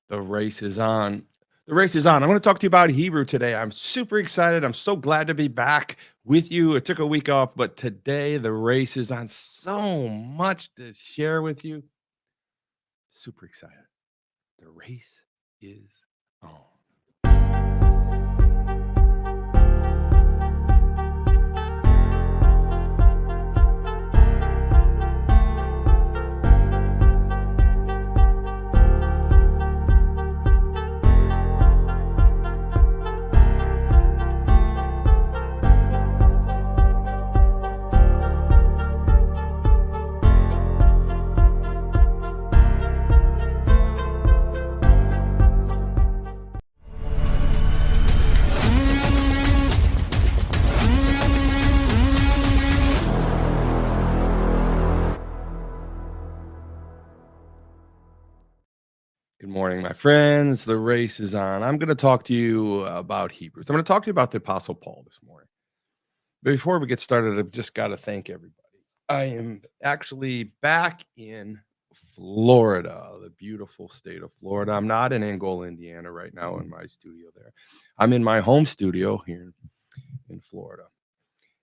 The race is on. The race is on. I'm going to talk to you about Hebrew today. I'm super excited. I'm so glad to be back with you. It took a week off, but today the race is on. So much to share with you. Super excited. The race is on. Good morning, my friends. The race is on. I'm going to talk to you about Hebrews. I'm going to talk to you about the Apostle Paul this morning. But before we get started, I've just got to thank everybody. I am actually back in Florida, the beautiful state of Florida. I'm not in Angola, Indiana right now in my studio there. I'm in my home studio here in Florida.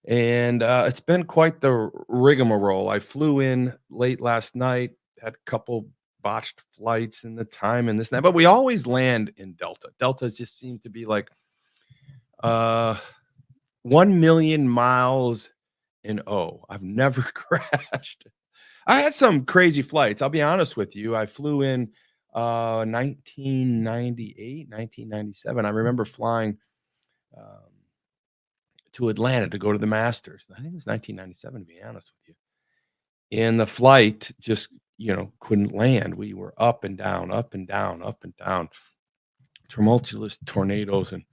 And it's been quite the rigmarole. I flew in late last night, had a couple botched flights and the time and this and that, but we always land in Delta. Delta just seems to be like uh 1 million miles in I've never crashed. I had some crazy flights. I'll be honest with you. I flew in 1998, 1997. I remember flying um, to Atlanta to go to the Masters. I think it was 1997, to be honest with you. And the flight just, couldn't land. We were up and down, up and down, up and down, tumultuous tornadoes. And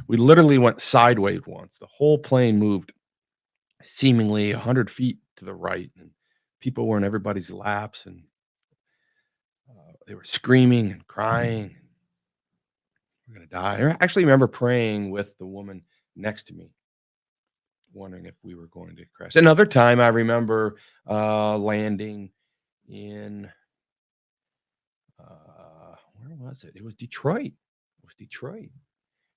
we literally went sideways once. The whole plane moved seemingly 100 feet to the right. And people were in everybody's laps and they were screaming and crying. We're going to die. I actually remember praying with the woman next to me, wondering if we were going to crash. Another time I remember landing in where was it? It was Detroit. It was Detroit.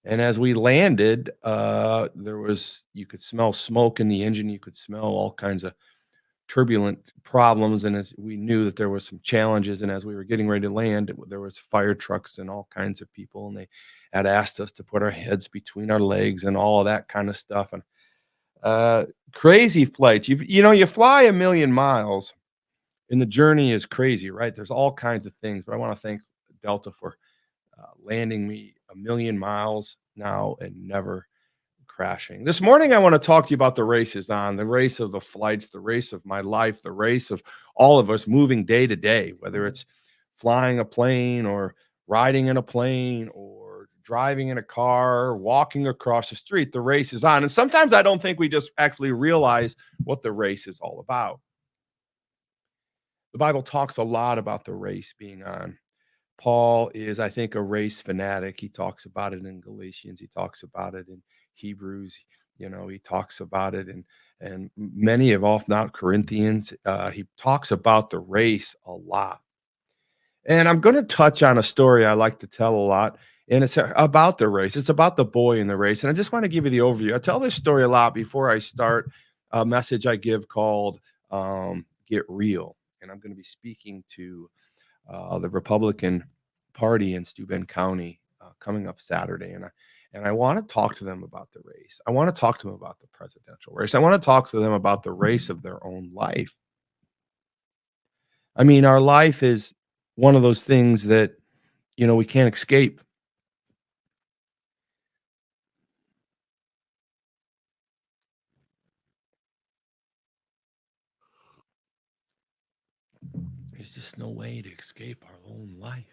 And as we landed, you could smell smoke in the engine. You could smell all kinds of turbulent problems. And as we knew that there was some challenges, and as we were getting ready to land, there was fire trucks and all kinds of people, and they had asked us to put our heads between our legs and all of that kind of stuff. And crazy flights. You fly 1 million miles and the journey is crazy, right? There's all kinds of things, but I want to thank Delta for landing me 1 million miles now and never crashing. This morning, I want to talk to you about the races on the race of the flights, the race of my life, the race of all of us moving day to day, whether it's flying a plane or riding in a plane or driving in a car, walking across the street. The race is on. And sometimes I don't think we just actually realize what the race is all about. The Bible talks a lot about the race being on. Paul is, I think, a race fanatic. He talks about it in Galatians. He talks about it in Hebrews. He talks about it and many of, if not Corinthians. He talks about the race a lot. And I'm going to touch on a story I like to tell a lot, and it's about the race. It's about the boy in the race. And I just want to give you the overview. I tell this story a lot before I start a message I give called Get Real. And I'm going to be speaking to the Republican Party in Steuben County coming up Saturday. And I want to talk to them about the race. I want to talk to them about the presidential race. I want to talk to them about the race of their own life. I mean, our life is one of those things that, we can't escape. There's just no way to escape our own life.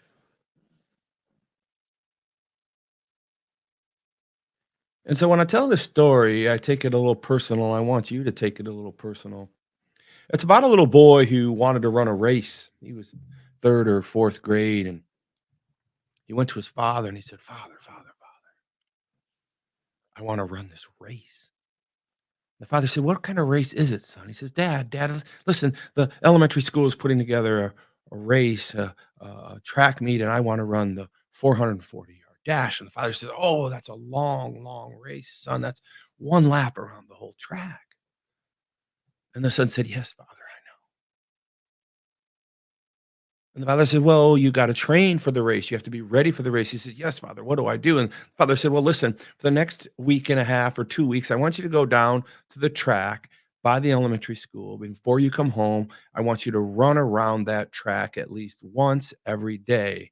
And so when I tell this story, I take it a little personal. I want you to take it a little personal. It's about a little boy who wanted to run a race. He was third or fourth grade, and he went to his father and he said, Father, I want to run this race. The father said, what kind of race is it, son? He says, Dad, listen, the elementary school is putting together a race, a track meet, and I want to run the 440-yard dash." And the father says, "Oh, that's a long, long race, son. That's one lap around the whole track." And the son said, "Yes, father, I know." And the father said, "Well, you got to train for the race. You have to be ready for the race." He said, "Yes, father. What do I do?" And father said, "Well, listen, for the next week and a half or 2 weeks, I want you to go down to the track by the elementary school. Before you come home, I want you to run around that track at least once every day.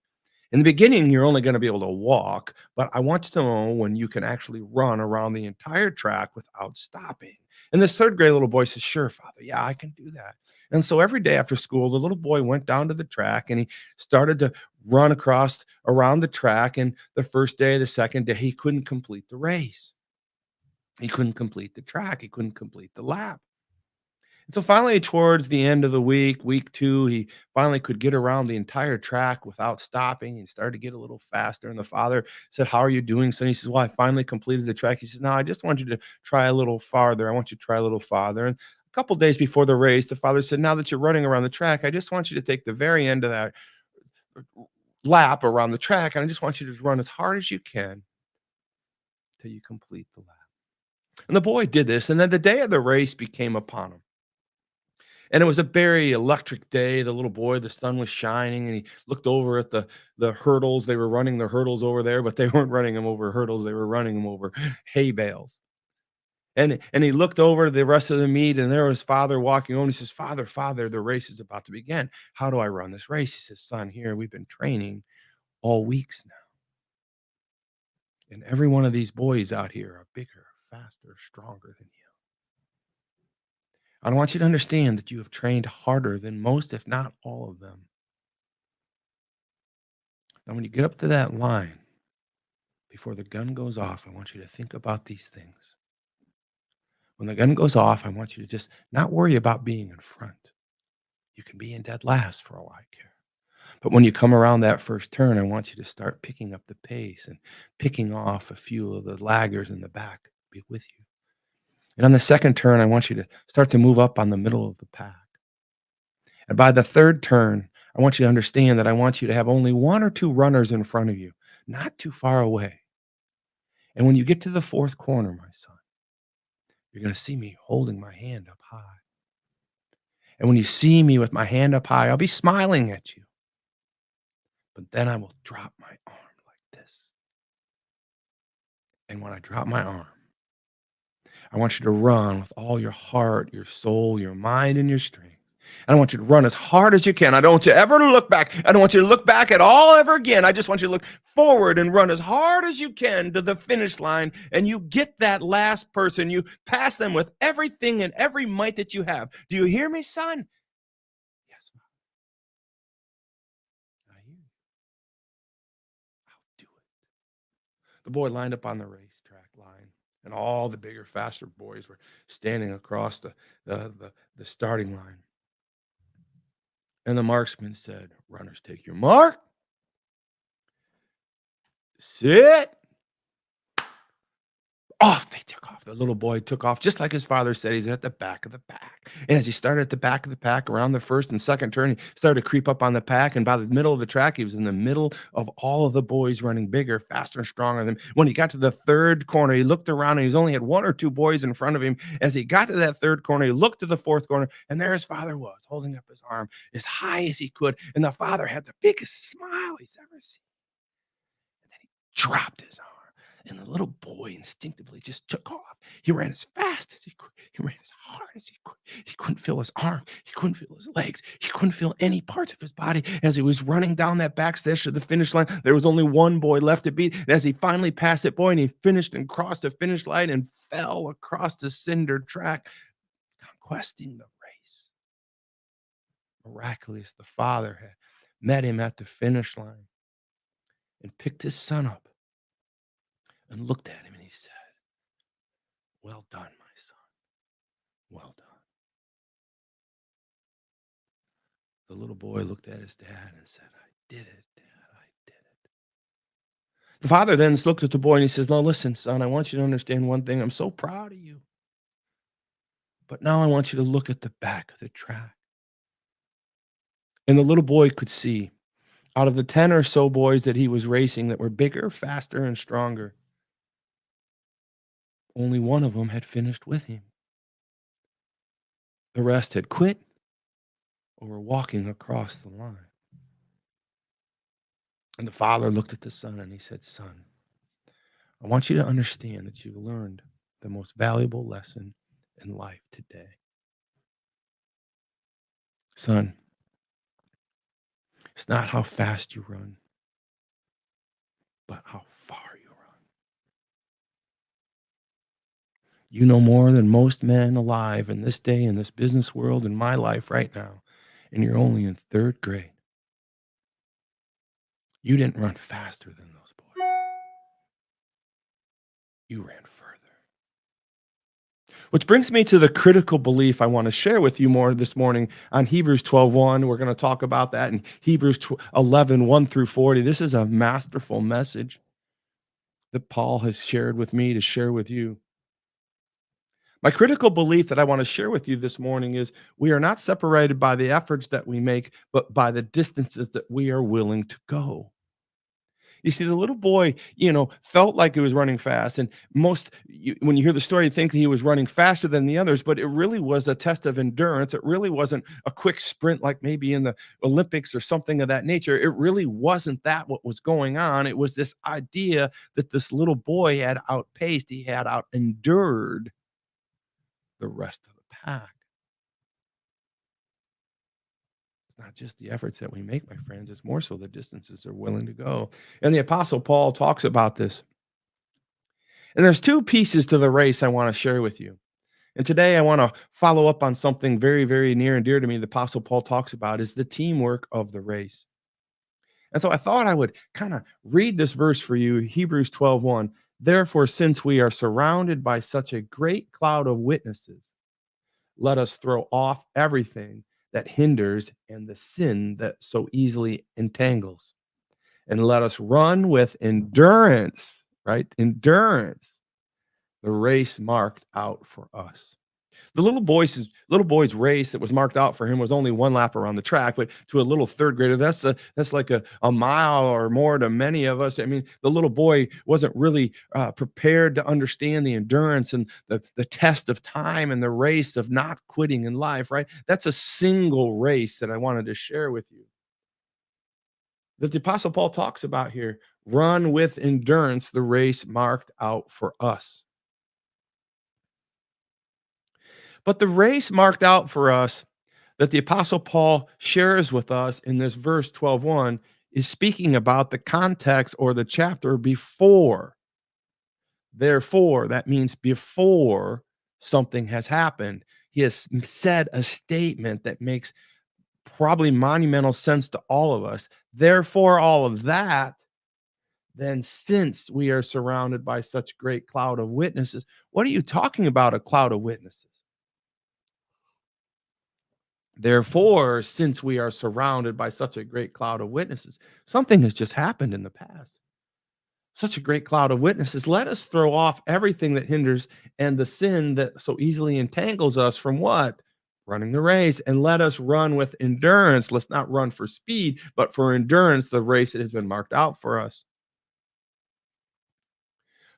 In the beginning, you're only going to be able to walk, but I want to know when you can actually run around the entire track without stopping." And this third grade little boy says, "Sure, father. Yeah, I can do that." And so every day after school, the little boy went down to the track and he started to run across around the track. And the first day, the second day, he couldn't complete the race. He couldn't complete the track. He couldn't complete the lap. So finally, towards the end of the week, week 2, he finally could get around the entire track without stopping and started to get a little faster. And the father said, "How are you doing, son?" He says, "Well, I finally completed the track." He says, "No, I just want you to try a little farther. I want you to try a little farther." And a couple days before the race, the father said, "Now that you're running around the track, I just want you to take the very end of that lap around the track. And I just want you to run as hard as you can till you complete the lap." And the boy did this. And then the day of the race became upon him. And it was a very electric day. The little boy, the sun was shining, and he looked over at the hurdles. They were running the hurdles over there, but they weren't running them over hurdles. They were running them over hay bales. And he looked over the rest of the meet, and there was father walking on. He says, "Father, father, the race is about to begin. How do I run this race?" He says, "Son, here we've been training all weeks now, and every one of these boys out here are bigger, faster, stronger than you. I want you to understand that you have trained harder than most, if not all of them. Now, when you get up to that line, before the gun goes off, I want you to think about these things. When the gun goes off, I want you to just not worry about being in front. You can be in dead last for all I care. But when you come around that first turn, I want you to start picking up the pace and picking off a few of the laggers in the back be with you. And on the second turn, I want you to start to move up on the middle of the pack. And by the third turn, I want you to understand that I want you to have only one or two runners in front of you, not too far away. And when you get to the fourth corner, my son, you're going to see me holding my hand up high. And when you see me with my hand up high, I'll be smiling at you. But then I will drop my arm like this. And when I drop my arm, I want you to run with all your heart, your soul, your mind, and your strength. And I want you to run as hard as you can. I don't want you ever to look back. I don't want you to look back at all ever again. I just want you to look forward and run as hard as you can to the finish line. And you get that last person. You pass them with everything and every might that you have. Do you hear me, son? Yes, Father, I hear you. I'll do it. The boy lined up on the racetrack line, and all the bigger, faster boys were standing across the starting line. And the marksman said, "Runners, take your mark. Sit." Off they took off. The little boy took off just like his father said. He's at the back of the pack. And as he started at the back of the pack around the first and second turn, he started to creep up on the pack. And by the middle of the track, he was in the middle of all of the boys running bigger, faster, and stronger than him. When he got to the third corner, he looked around and he's only had one or two boys in front of him. As he got to that third corner, he looked to the fourth corner, and there his father was, holding up his arm as high as he could. And the father had the biggest smile he's ever seen. And then he dropped his arm. And the little boy instinctively just took off. He ran as fast as he could. He ran as hard as he could. He couldn't feel his arm. He couldn't feel his legs. He couldn't feel any parts of his body. As he was running down that backstretch to the finish line, there was only one boy left to beat. And as he finally passed that boy and he finished and crossed the finish line and fell across the cinder track, conquesting the race. Miraculous, the father had met him at the finish line and picked his son up and looked at him and he said, "Well done, my son. Well done." The little boy looked at his dad and said, "I did it, Dad. I did it." The father then looked at the boy and he says, "No, listen, son, I want you to understand one thing. I'm so proud of you. But now I want you to look at the back of the track. And the little boy could see out of the 10 or so boys that he was racing that were bigger, faster, and stronger, only one of them had finished with him. The rest had quit or were walking across the line. And the father looked at the son and he said, "Son, I want you to understand that you've learned the most valuable lesson in life today. Son, it's not how fast you run, but how far you run. You know more than most men alive in this day, in this business world, in my life right now, and you're only in third grade. You didn't run faster than those boys. You ran further." Which brings me to the critical belief I want to share with you more this morning on Hebrews 12:1. We're going to talk about that in Hebrews 11:1 through 40. This is a masterful message that Paul has shared with me to share with you. My critical belief that I want to share with you this morning is we are not separated by the efforts that we make, but by the distances that we are willing to go. You see, the little boy, felt like he was running fast. And when you hear the story, you think he was running faster than the others, but it really was a test of endurance. It really wasn't a quick sprint like maybe in the Olympics or something of that nature. It really wasn't that what was going on. It was this idea that this little boy had outpaced, he had out endured the rest of the pack. It's not just the efforts that we make, my friends. It's more so the distances they're willing to go. And the Apostle Paul talks about this. And there's two pieces to the race I want to share with you. And today I want to follow up on something very, very near and dear to me. The Apostle Paul talks about is the teamwork of the race. And so I thought I would kind of read this verse for you, Hebrews 12:1. Therefore, since we are surrounded by such a great cloud of witnesses, let us throw off everything that hinders and the sin that so easily entangles. And let us run with endurance, right? Endurance, the race marked out for us. The little boy's race that was marked out for him was only one lap around the track, but to a little third grader, that's like a mile or more to many of us. I mean, the little boy wasn't really prepared to understand the endurance and the test of time and the race of not quitting in life, right? That's a single race that I wanted to share with you that the Apostle Paul talks about here. Run with endurance the race marked out for us. But the race marked out for us that the Apostle Paul shares with us in this verse 12:1 is speaking about the context or the chapter before. Therefore, that means before something has happened. He has said a statement that makes probably monumental sense to all of us. Therefore, all of that, then since we are surrounded by such great cloud of witnesses, what are you talking about, a cloud of witnesses? Therefore, since we are surrounded by such a great cloud of witnesses, something has just happened in the past. Such a great cloud of witnesses. Let us throw off everything that hinders and the sin that so easily entangles us from what? Running the race. And let us run with endurance. Let's not run for speed, but for endurance, the race that has been marked out for us.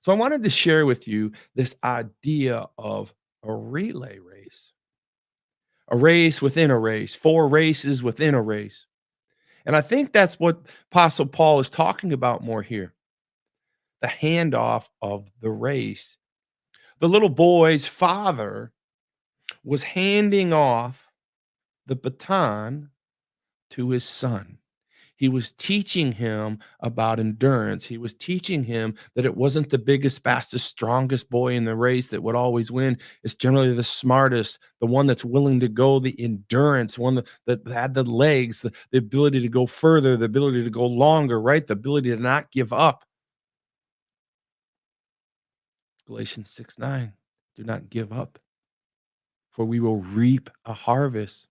So I wanted to share with you this idea of a relay race, a race within a race, four races within a race. And I think that's what Apostle Paul is talking about more here, the handoff of the race. The little boy's father was handing off the baton to his son. He was teaching him about endurance. He was teaching him that it wasn't the biggest, fastest, strongest boy in the race that would always win. It's generally the smartest, the one that's willing to go the endurance, one that had the legs, the ability to go further, the ability to go longer, right? The ability to not give up. Galatians 6:9. Do not give up, for we will reap a harvest.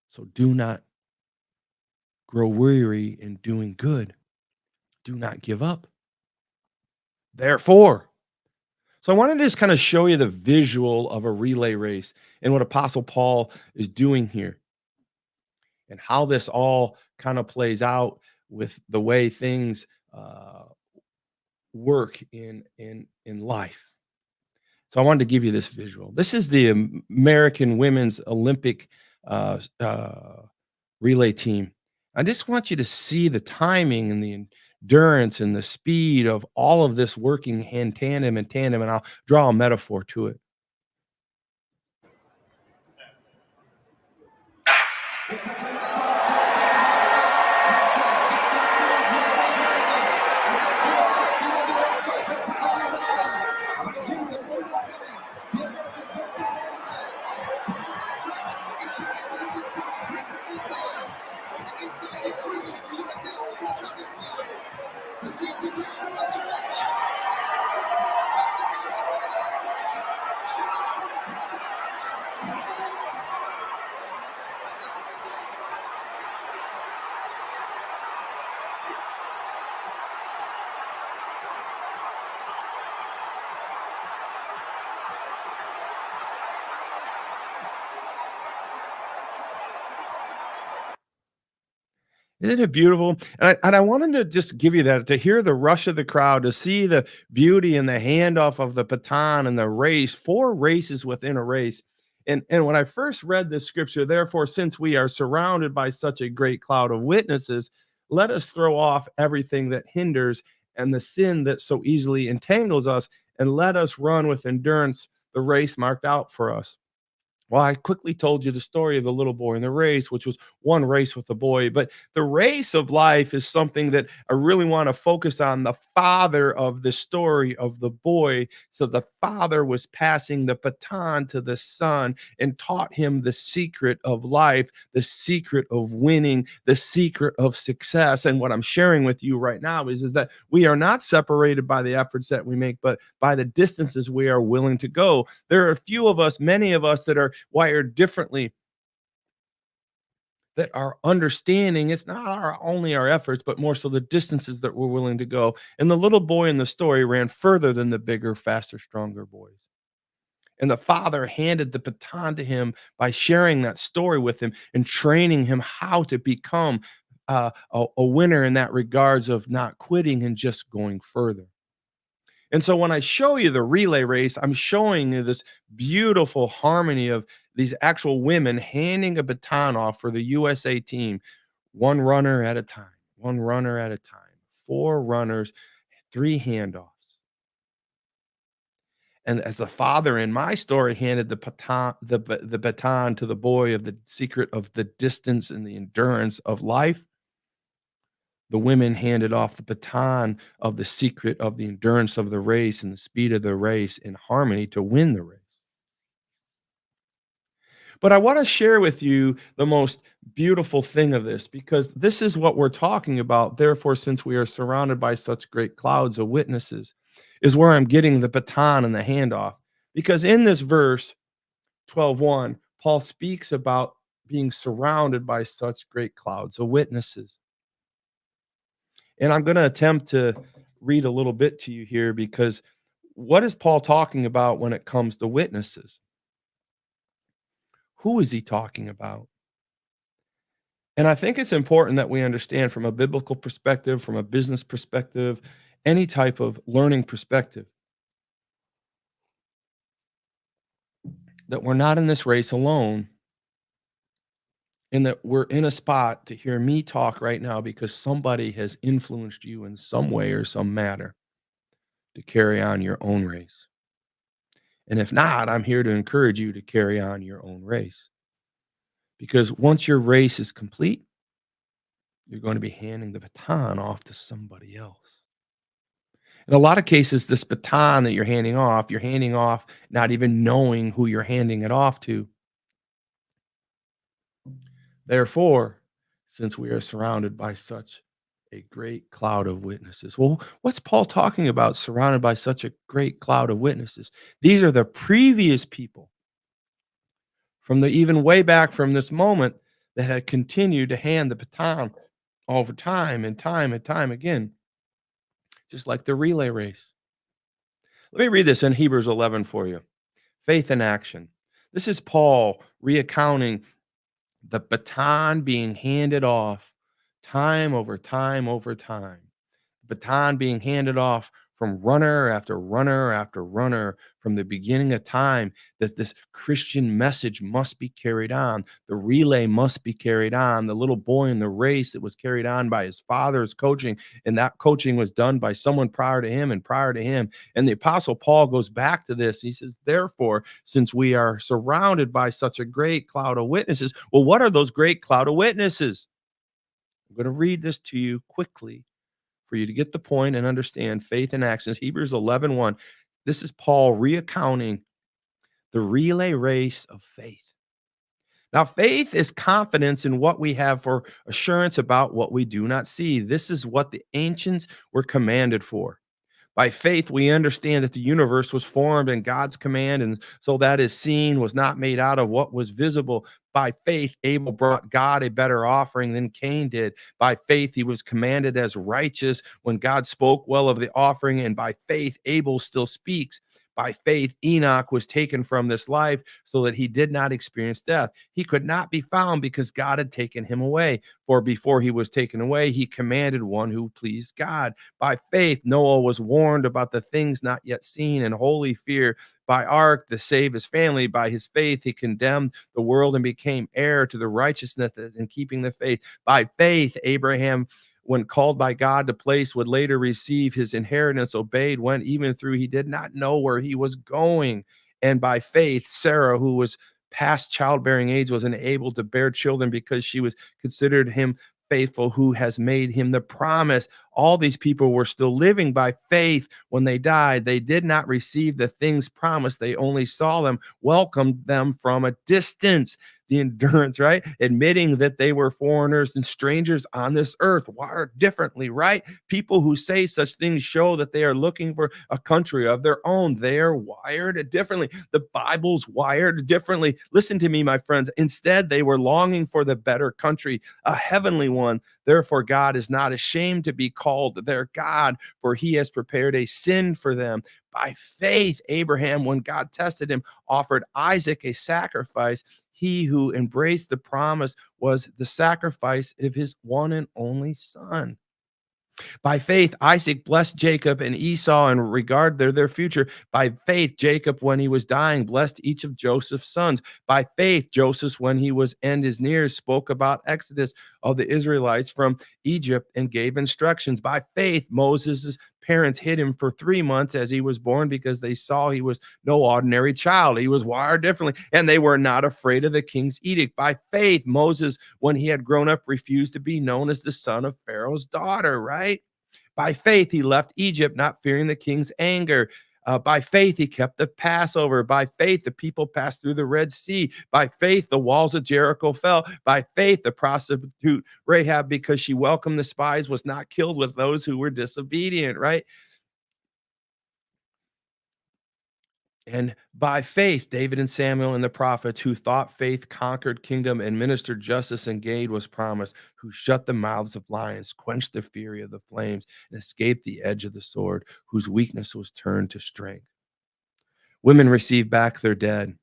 So do not grow weary in doing good. Do not give up. Therefore, so I wanted to just kind of show you the visual of a relay race and what Apostle Paul is doing here. and how this all kind of plays out with the way things work in life. So I wanted to give you this visual. This is the American Women's Olympic relay team. I just want you to see the timing and the endurance and the speed of all of this working hand tandem and tandem, and I'll draw a metaphor to it. Isn't it beautiful? And I wanted to just give you that, to hear the rush of the crowd, to see the beauty and the handoff of the baton and the race, 4 races within a race. And when I first read this scripture, therefore, since we are surrounded by such a great cloud of witnesses, let us throw off everything that hinders and the sin that so easily entangles us, and let us run with endurance the race marked out for us. Well, I quickly told you the story of the little boy in the race, which was one race with the boy. But the race of life is something that I really want to focus on, the father of the story of the boy. So the father was passing the baton to the son and taught him the secret of life, the secret of winning, the secret of success. And what I'm sharing with you right now is that we are not separated by the efforts that we make, but by the distances we are willing to go. There are a few of us, many of us, that are wired differently, that are understanding it's not only our efforts, but more so the distances that we're willing to go. And the little boy in the story ran further than the bigger, faster, stronger boys. And the father handed the baton to him by sharing that story with him and training him how to become a winner in that regards of not quitting and just going further. And so when I show you the relay race, I'm showing you this beautiful harmony of these actual women handing a baton off for the USA team, one runner at a time, one runner at a time, 4 runners, 3 handoffs. And as the father in my story handed the baton to the boy of the secret of the distance and the endurance of life, the women handed off the baton of the secret of the endurance of the race and the speed of the race in harmony to win the race. But I want to share with you the most beautiful thing of this, because this is what we're talking about. Therefore, since we are surrounded by such great clouds of witnesses, is where I'm getting the baton and the handoff. Because in this verse 12:1, Paul speaks about being surrounded by such great clouds of witnesses. And I'm going to attempt to read a little bit to you here, because what is Paul talking about when it comes to witnesses? Who is he talking about? And I think it's important that we understand from a biblical perspective, from a business perspective, any type of learning perspective, that we're not in this race alone, and that we're in a spot to hear me talk right now because somebody has influenced you in some way or some matter to carry on your own race. And if not, I'm here to encourage you to carry on your own race. Because once your race is complete, you're going to be handing the baton off to somebody else. In a lot of cases, this baton that you're handing off not even knowing who you're handing it off to. Therefore, since we are surrounded by such a great cloud of witnesses. Well, what's Paul talking about, surrounded by such a great cloud of witnesses? These are the previous people from the even way back from this moment that had continued to hand the baton over time and time and time again, just like the relay race. Let me read this in Hebrews 11 for you. Faith in action. This is Paul recounting The baton being handed off time over time over time. Baton being handed off from runner after runner after runner from the beginning of time, that this Christian message must be carried on. The relay must be carried on. The little boy in the race, it was carried on by his father's coaching, and that coaching was done by someone prior to him and prior to him. And the Apostle Paul goes back to this. He says, therefore, since we are surrounded by such a great cloud of witnesses, well, what are those great cloud of witnesses? I'm going to read this to you quickly for you to get the point and understand faith in actions. Hebrews 11:1. This is Paul reaccounting the relay race of faith. Now, faith is confidence in what we have for assurance about what we do not see. This is what the ancients were commanded for. By faith, we understand that the universe was formed in God's command, and so that is seen was not made out of what was visible. By faith, Abel brought God a better offering than Cain did. By faith, he was commanded as righteous when God spoke well of the offering, and by faith, Abel still speaks. By faith, Enoch was taken from this life so that he did not experience death. He could not be found because God had taken him away. For before he was taken away, he commanded one who pleased God. By faith, Noah was warned about the things not yet seen in holy fear. By ark to save his family. By his faith, he condemned the world and became heir to the righteousness in keeping the faith. By faith, Abraham, when called by God to place, would later receive his inheritance, obeyed, went even through he did not know where he was going. And by faith, Sarah, who was past childbearing age, was enabled to bear children because she was considered him faithful who has made him the promise. All these people were still living by faith when they died. They did not receive the things promised. They only saw them, welcomed them from a distance. The endurance, right? Admitting that they were foreigners and strangers on this earth, wired differently, right? People who say such things show that they are looking for a country of their own. They are wired differently. The Bible's wired differently. Listen to me, my friends. Instead, they were longing for the better country, a heavenly one. Therefore, God is not ashamed to be called their God, for he has prepared a sin for them. By faith, Abraham, when God tested him, offered Isaac a sacrifice. He who embraced the promise was the sacrifice of his one and only son. By faith, Isaac blessed Jacob and Esau in regard to their future. By faith, Jacob, when he was dying, blessed each of Joseph's sons. By faith, Joseph, when he was end his nears, spoke about Exodus of the Israelites from Egypt and gave instructions. By faith, Moses' parents hid him for 3 months as he was born because they saw he was no ordinary child. He was wired differently, and they were not afraid of the king's edict. By faith, Moses, when he had grown up, refused to be known as the son of Pharaoh's daughter, right? By faith, he left Egypt, not fearing the king's anger. By faith, he kept the Passover. By faith, the people passed through the Red Sea. By faith, the walls of Jericho fell. By faith, the prostitute Rahab, because she welcomed the spies, was not killed with those who were disobedient, right? And by faith, David and Samuel and the prophets who thought faith conquered kingdom and ministered justice and gain was promised, who shut the mouths of lions, quenched the fury of the flames, and escaped the edge of the sword, whose weakness was turned to strength. Women received back their dead.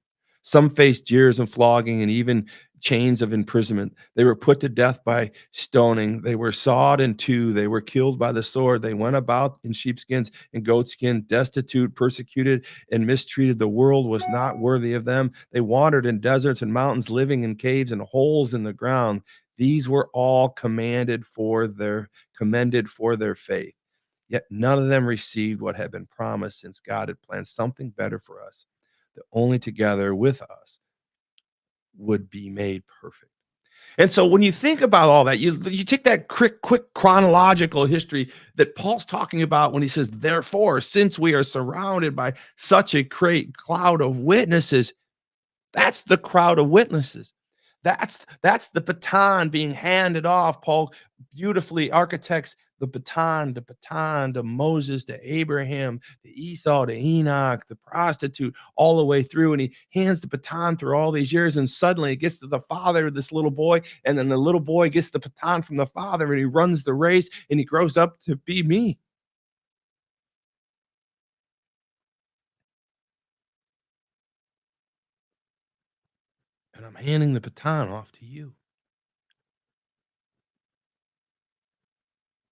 Some faced jeers and flogging and even chains of imprisonment. They were put to death by stoning. They were sawed in two. They were killed by the sword. They went about in sheepskins and goatskin, destitute, persecuted, and mistreated. The world was not worthy of them. They wandered in deserts and mountains, living in caves and holes in the ground. These were all commended for their faith. Yet none of them received what had been promised, since God had planned something better for us, that only together with us would be made perfect. And so when you think about all that, you take that quick chronological history that Paul's talking about when he says, therefore, since we are surrounded by such a great cloud of witnesses, that's the crowd of witnesses. That's the baton being handed off. Paul beautifully architects the baton to Moses, to Abraham, to Esau, to Enoch, the prostitute, all the way through. And he hands the baton through all these years. And suddenly it gets to the father of this little boy. And then the little boy gets the baton from the father and he runs the race and he grows up to be me. and I'm handing the baton off to you.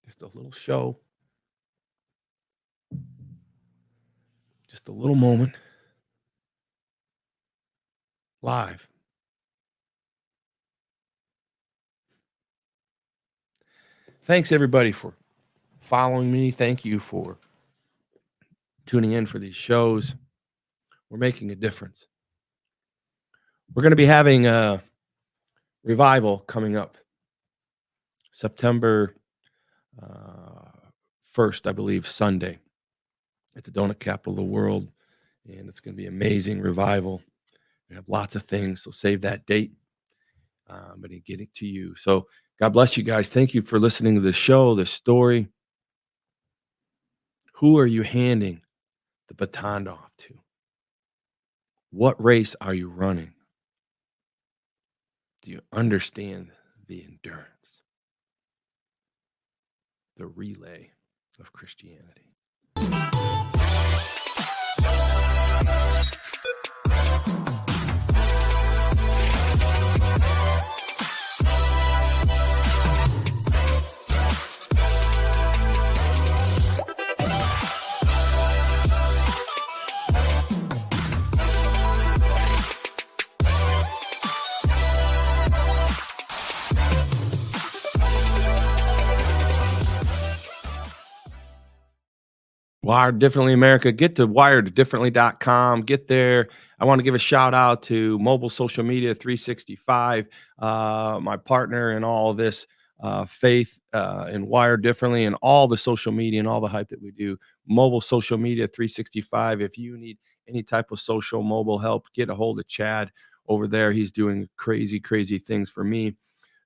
Just a little show, just a little moment live. Thanks everybody for following me. Thank you for tuning in for these shows. We're making a difference. We're going to be having a revival coming up September 1st, I believe, Sunday at the Donut Capital of the World. And it's going to be amazing revival. We have lots of things, so save that date. But I get it to you. So God bless you guys. Thank you for listening to the show, the story. Who are you handing the baton off to? What race are you running? Do you understand the endurance, the relay of Christianity? Wired Differently America. Get to wireddifferently.com. Get there. I want to give a shout out to Mobile Social Media 365, my partner in all of this, Faith and Wired Differently, and all the social media and all the hype that we do. Mobile Social Media 365. If you need any type of social mobile help, get a hold of Chad over there. He's doing crazy, crazy things for me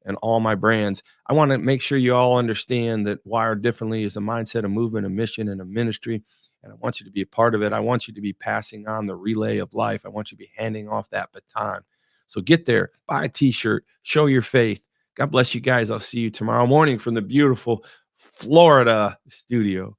and all my brands. I want to make sure you all understand that Wired Differently is a mindset, a movement, a mission, and a ministry. And I want you to be a part of it. I want you to be passing on the relay of life. I want you to be handing off that baton. So get there, buy a t-shirt, show your faith. God bless you guys. I'll see you tomorrow morning from the beautiful Florida studio.